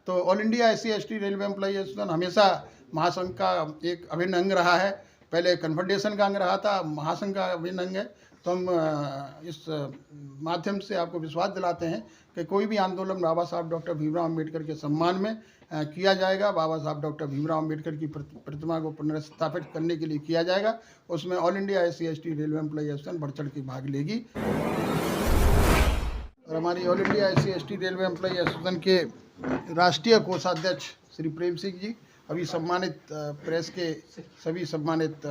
तो all India SC/ST railway employee association हमेशा महासंघ का एक अभिन्न अंग रहा है। पहले कन्फेडरेशन का अंग रहा था, महासंघ का अभिन्न अंग है। तो हम इस माध्यम से आपको विश्वास दिलाते हैं कि कोई भी आंदोलन बाबा साहब डॉक्टर भीमराव अम्बेडकर के सम्मान में किया जाएगा, बाबा साहब डॉक्टर भीमराव अम्बेडकर की प्रतिमा को पुनर्स्थापित करने के लिए किया जाएगा। उसमें all India SC/ST railway employee association बढ़ चढ़ के भाग लेगी। और हमारी all India SC/ST railway employee association के राष्ट्रीय कोषाध्यक्ष श्री प्रेम सिंह जी, अभी सम्मानित प्रेस के सभी सम्मानित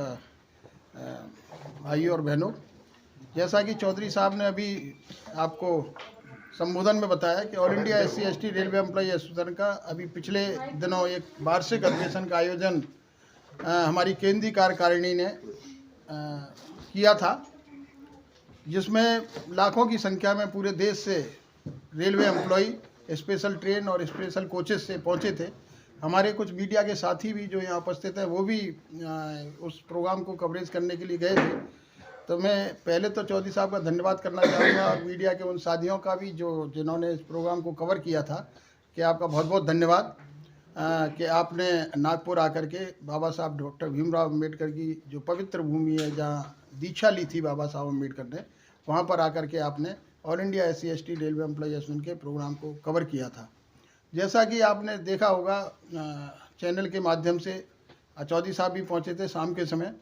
भाइयों और बहनों, जैसा कि चौधरी साहब ने अभी आपको संबोधन में बताया कि all India SC/ST railway employee association का अभी पिछले दिनों एक वार्षिक अधिवेशन का आयोजन हमारी केंद्रीय कार्यकारिणी ने किया था, जिसमें लाखों की संख्या में पूरे देश से रेलवे एम्प्लॉई स्पेशल ट्रेन और स्पेशल कोचेस से पहुंचे थे। हमारे कुछ मीडिया के साथी भी जो यहाँ उपस्थित हैं वो भी उस प्रोग्राम को कवरेज करने के लिए गए थे। तो मैं पहले तो चौधरी साहब का धन्यवाद करना चाहूँगा और मीडिया के उन साथियों का भी जिन्होंने इस प्रोग्राम को कवर किया था, कि आपका बहुत बहुत धन्यवाद कि आपने नागपुर आकर के बाबा साहब डॉक्टर भीमराव अम्बेडकर की जो पवित्र भूमि है, जहाँ दीक्षा ली थी बाबा साहब अम्बेडकर ने, वहाँ पर आकर के आपने all India SC/ST railway employee association के प्रोग्राम को कवर किया था। जैसा कि आपने देखा होगा चैनल के माध्यम से, चौधरी साहब भी पहुँचे थे शाम के समय।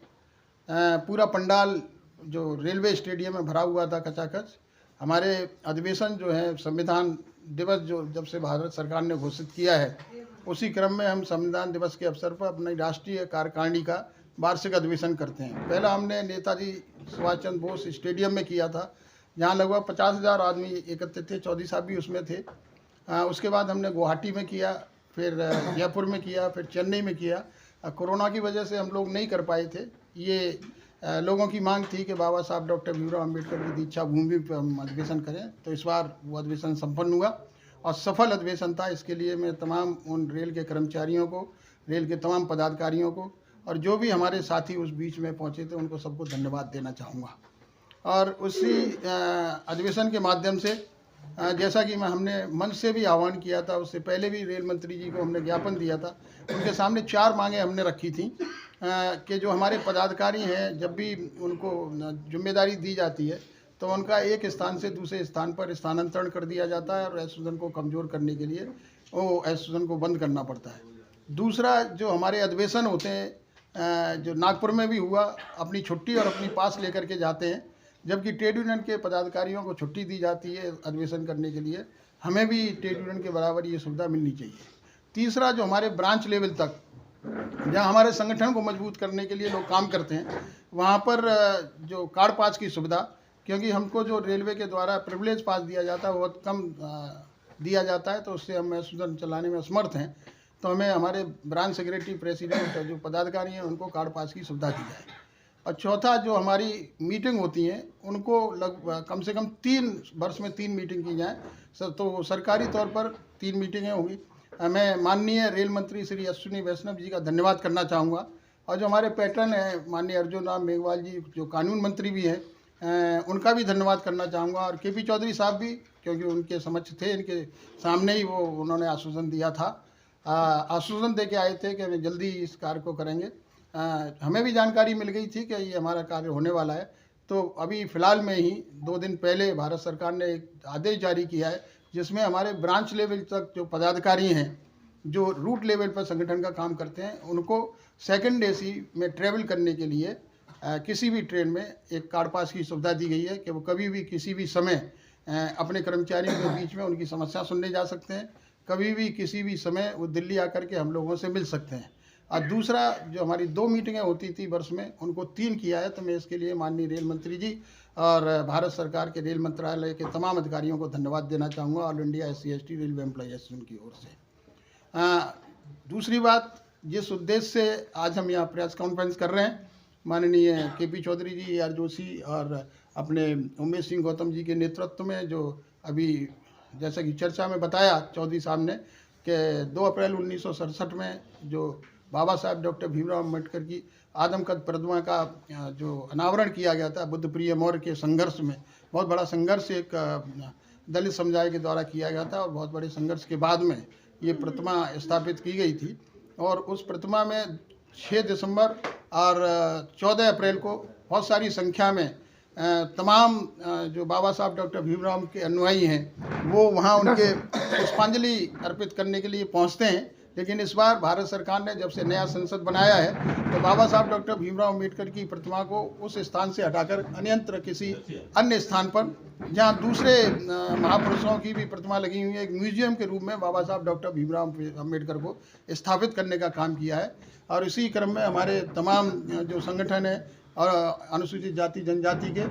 पूरा पंडाल जो रेलवे स्टेडियम में भरा हुआ था कचाकच। हमारे अधिवेशन जो है, संविधान दिवस जो जब से भारत सरकार ने घोषित किया है, उसी क्रम में हम संविधान दिवस के अवसर पर अपनी राष्ट्रीय कार्यकारिणी का वार्षिक अधिवेशन करते हैं। पहला हमने नेताजी सुभाष चंद्र बोस स्टेडियम में किया था, जहाँ लगभग 50,000 आदमी एकत्रित थे। चौधरी साहब भी उसमें थे। उसके बाद हमने गुवाहाटी में किया, फिर जयपुर में किया, फिर चेन्नई में किया। कोरोना की वजह से हम लोग नहीं कर पाए थे। ये लोगों की मांग थी कि बाबा साहब डॉक्टर भीमराव अम्बेडकर की दीक्षा भूमि पर हम अधिवेशन करें, तो इस बार वो अधिवेशन संपन्न हुआ और सफल अधिवेशन था। इसके लिए मैं तमाम उन रेल के कर्मचारियों को, रेल के तमाम पदाधिकारियों को और जो भी हमारे साथी उस बीच में पहुंचे थे, उनको सबको धन्यवाद देना चाहूँगा। और उसी अधिवेशन के माध्यम से जैसा कि हमने मंच से भी आह्वान किया था, उससे पहले भी रेल मंत्री जी को हमने ज्ञापन दिया था। उनके सामने 4 मांगें हमने रखी थी कि जो हमारे पदाधिकारी हैं, जब भी उनको जिम्मेदारी दी जाती है तो उनका एक स्थान से दूसरे स्थान पर स्थानांतरण कर दिया जाता है और एसोसिएशन को कमज़ोर करने के लिए वो एसोसिएशन को बंद करना पड़ता है। दूसरा, जो हमारे अधिवेशन होते हैं, जो नागपुर में भी हुआ, अपनी छुट्टी और अपनी पास लेकर के जाते हैं, जबकि ट्रेड यूनियन के पदाधिकारियों को छुट्टी दी जाती है अधिवेशन करने के लिए। हमें भी ट्रेड यूनियन के बराबर ये सुविधा मिलनी चाहिए। तीसरा, जो हमारे ब्रांच लेवल तक, जहाँ हमारे संगठन को मजबूत करने के लिए लोग काम करते हैं, वहाँ पर जो कार्ड पास की सुविधा, क्योंकि हमको जो रेलवे के द्वारा प्रिविलेज पास दिया जाता है वो बहुत कम दिया जाता है, तो उससे हम एसोसिएशन चलाने में असमर्थ हैं। तो हमें हमारे ब्रांच सेक्रेटरी, प्रेसिडेंट, जो पदाधिकारी हैं, उनको कार्ड पास की सुविधा दी जाए। और चौथा, जो हमारी मीटिंग होती हैं, उनको कम से कम 3 वर्ष में 3 मीटिंग की जाए। तो सरकारी तौर पर 3 मीटिंगें होंगी। मैं माननीय रेल मंत्री श्री अश्विनी वैष्णव जी का धन्यवाद करना चाहूँगा। और जो हमारे पैटर्न हैं, माननीय अर्जुन राम मेघवाल जी, जो कानून मंत्री भी हैं, उनका भी धन्यवाद करना चाहूँगा। और KP चौधरी साहब भी, क्योंकि उनके समक्ष थे, इनके सामने ही उन्होंने आश्वासन दिया था, आश्वासन दे के आए थे कि वे जल्दी इस कार्य को करेंगे। हमें भी जानकारी मिल गई थी कि ये हमारा कार्य होने वाला है। तो अभी फ़िलहाल में ही 2 दिन पहले भारत सरकार ने एक आदेश जारी किया है, जिसमें हमारे ब्रांच लेवल तक जो पदाधिकारी हैं, जो रूट लेवल पर संगठन का काम करते हैं, उनको सेकंड AC में ट्रैवल करने के लिए किसी भी ट्रेन में एक कार्ड पास की सुविधा दी गई है कि वो कभी भी किसी भी समय अपने कर्मचारियों के बीच में उनकी समस्या सुनने जा सकते हैं। कभी भी किसी भी समय वो दिल्ली आकर के हम लोगों से मिल सकते हैं। और दूसरा, जो हमारी 2 मीटिंगें होती थी वर्ष में, उनको 3 किया है। तो मैं इसके लिए माननीय रेल मंत्री जी और भारत सरकार के रेल मंत्रालय के तमाम अधिकारियों को धन्यवाद देना चाहूँगा, all India SC/ST railway employee association की ओर से। दूसरी बात, जिस उद्देश्य से आज हम यहाँ प्रेस कॉन्फ्रेंस कर रहे हैं, माननीय KP चौधरी जी, AR जोशी और अपने उमेश सिंह गौतम जी के नेतृत्व में, जो अभी जैसा कि चर्चा में बताया चौधरी साहब ने कि 2 अप्रैल 1967 में जो बाबा साहब डॉक्टर भीमराव अम्बेडकर की आदमकद प्रतिमा का जो अनावरण किया गया था, बुद्ध प्रिय मौर्य के संघर्ष में, बहुत बड़ा संघर्ष एक दलित समुदाय के द्वारा किया गया था। और बहुत बड़े संघर्ष के बाद में ये प्रतिमा स्थापित की गई थी और उस प्रतिमा में 6 दिसंबर और 14 अप्रैल को बहुत सारी संख्या में तमाम जो बाबा साहब डॉक्टर भीमराव के अनुयायी हैं वो वहाँ उनके पुष्पांजलि अर्पित करने के लिए पहुँचते हैं। लेकिन इस बार भारत सरकार ने जब से नया संसद बनाया है तो बाबा साहब डॉक्टर भीमराव अम्बेडकर की प्रतिमा को उस स्थान से हटाकर अन्यत्र किसी अन्य स्थान पर, जहाँ दूसरे महापुरुषों की भी प्रतिमा लगी हुई है, एक म्यूजियम के रूप में बाबा साहब डॉक्टर भीमराव अम्बेडकर को स्थापित करने का काम किया है। और इसी क्रम में हमारे तमाम जो संगठन है और अनुसूचित जाति जनजाति के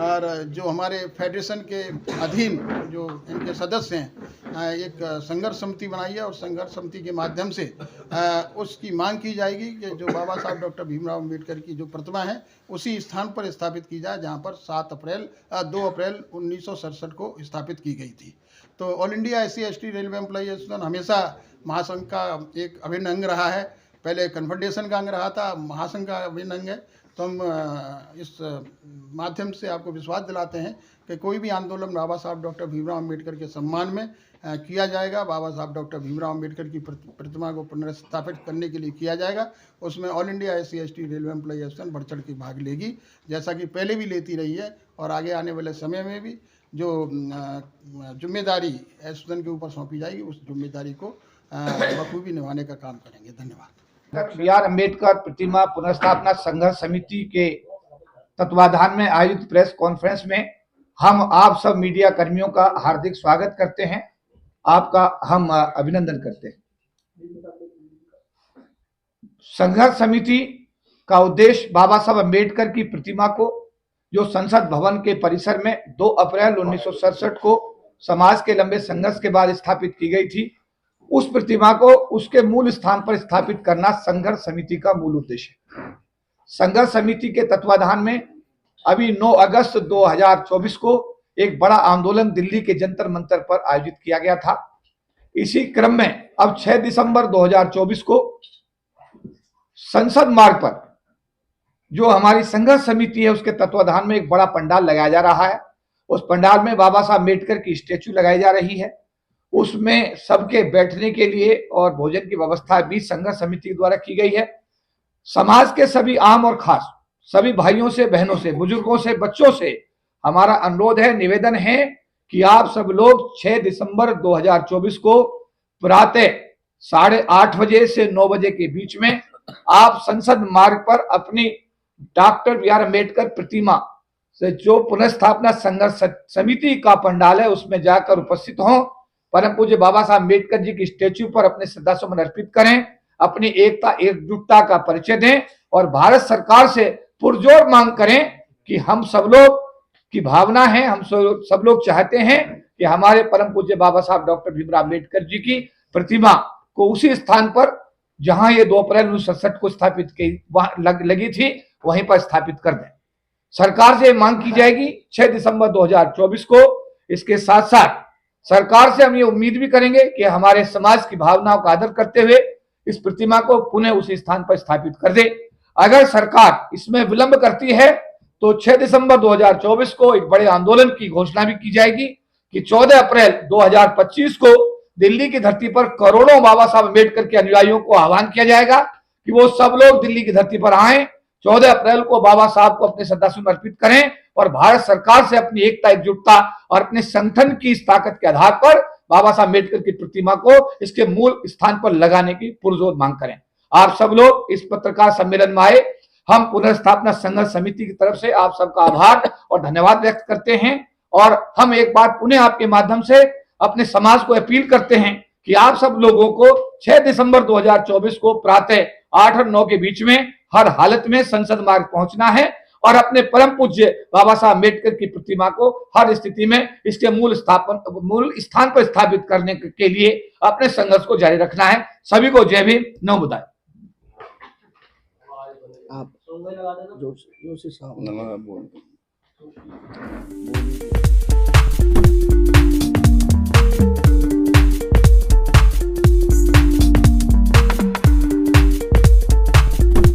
और जो हमारे फेडरेशन के अधीन जो इनके सदस्य हैं, एक संघर्ष समिति बनाई है और संघर्ष समिति के माध्यम से उसकी मांग की जाएगी कि जो बाबा साहब डॉक्टर भीमराव अम्बेडकर की जो प्रतिमा है उसी स्थान पर स्थापित की जाए जहां पर 2 अप्रैल 1967 को स्थापित की गई थी। तो all India SC/ST railway employee association हमेशा महासंघ का एक अभिन्न अंग रहा है। पहले कन्फेडरेशन का अंग रहा था, महासंघ का अभिन्न अंग है। तो हम इस माध्यम से आपको विश्वास दिलाते हैं कि कोई भी आंदोलन बाबा साहब डॉक्टर भीमराव अम्बेडकर के सम्मान में किया जाएगा, बाबा साहब डॉक्टर भीमराव अम्बेडकर की प्रतिमा को पुनर्स्थापित करने के लिए किया जाएगा। उसमें all India SC/ST railway employee association बढ़ चढ़ के भाग लेगी, जैसा कि पहले भी लेती रही है और आगे आने वाले समय में भी जो जिम्मेदारी एसोसिएशन के ऊपर सौंपी जाएगी उस जिम्मेदारी को बखूबी निभाने का काम करेंगे। धन्यवाद। BR अम्बेडकर प्रतिमा पुनर्स्थापना संघर्ष समिति के तत्वाधान में आयोजित प्रेस कॉन्फ्रेंस में हम आप सब मीडिया कर्मियों का हार्दिक स्वागत करते हैं, आपका हम अभिनंदन करते हैं। संघर्ष समिति का उद्देश्य बाबा साहब अम्बेडकर की प्रतिमा को जो संसद भवन के परिसर में 2 अप्रैल 1967 को समाज के लंबे संघर्ष के बाद स्थापित की गई थी, उस प्रतिमा को उसके मूल स्थान पर स्थापित करना संघर्ष समिति का मूल उद्देश्य है। संघर्ष समिति के तत्वाधान में अभी 9 अगस्त 2024 को एक बड़ा आंदोलन दिल्ली के जंतर मंतर पर आयोजित किया गया था। इसी क्रम में अब 6 दिसंबर 2024 को संसद मार्ग पर जो हमारी संघर्ष समिति है उसके तत्वाधान में एक बड़ा पंडाल लगाया जा रहा है। उस पंडाल में बाबा साहब अम्बेडकर की स्टैचू लगाई जा रही है। उसमें सबके बैठने के लिए और भोजन की व्यवस्था भी संघर्ष समिति द्वारा की गई है। समाज के सभी आम और खास सभी भाइयों से, बहनों से, बुजुर्गों से, बच्चों से हमारा अनुरोध है, निवेदन है कि आप सब लोग 6 दिसंबर 2024 को प्रातः 8:30 बजे से 9 बजे के बीच में आप संसद मार्ग पर अपनी डॉक्टर BR अम्बेडकर प्रतिमा से जो पुनर्स्थापना संघर्ष समिति का पंडाल है उसमें जाकर उपस्थित हों, परम पूज्य बाबा साहब अम्बेडकर जी की स्टैच्यू पर अपने श्रद्धासुमन अर्पित करें, अपनी एकता एकजुटता का परिचय दें और भारत सरकार से पुरजोर मांग करें कि हम सब लोग की भावना है, हम सब लोग चाहते हैं कि हमारे परम पूज्य बाबा साहब डॉक्टर भीमराव अम्बेडकर जी की प्रतिमा को उसी स्थान पर जहां ये 2 अप्रैल 1967 को स्थापित की लगी थी वहीं पर स्थापित कर दें। सरकार से मांग की जाएगी 6 दिसंबर 2024 को। इसके साथ साथ सरकार से हम ये उम्मीद भी करेंगे कि हमारे समाज की भावनाओं का आदर करते हुए इस प्रतिमा को पुनः उसी स्थान पर स्थापित कर दे। अगर सरकार इसमें विलंब करती है तो 6 दिसंबर 2024 को एक बड़े आंदोलन की घोषणा भी की जाएगी कि 14 अप्रैल 2025 को दिल्ली की धरती पर करोड़ों बाबा साहब अम्बेडकर के अनुयायियों को आह्वान किया जाएगा कि वो सब लोग दिल्ली की धरती पर आए, 14 अप्रैल को बाबा साहब को अपने श्रद्धासुमन अर्पित करें और भारत सरकार से अपनी एकता एकजुटता और अपने संगठन की इस ताकत के आधार पर बाबा साहब अम्बेडकर की प्रतिमा को इसके मूल स्थान पर लगाने की पुरजोर मांग करें। आप सब लोग इस पत्रकार सम्मेलन में आए, हम पुनर्स्थापना संघर्ष समिति की तरफ से आप सबका आभार और धन्यवाद व्यक्त करते हैं और हम एक बार पुनः आपके माध्यम से अपने समाज को अपील करते हैं कि आप सब लोगों को 6 दिसंबर 2024 को प्रातः 8 और 9 के बीच में हर हालत में संसद मार्ग पहुंचना है और अपने परम पूज्य बाबा साहब अम्बेडकर की प्रतिमा को हर स्थिति में इसके मूल स्थान पर स्थापित करने के लिए अपने संघर्ष को जारी रखना है। सभी को जय भीम, नमो बुद्धाय।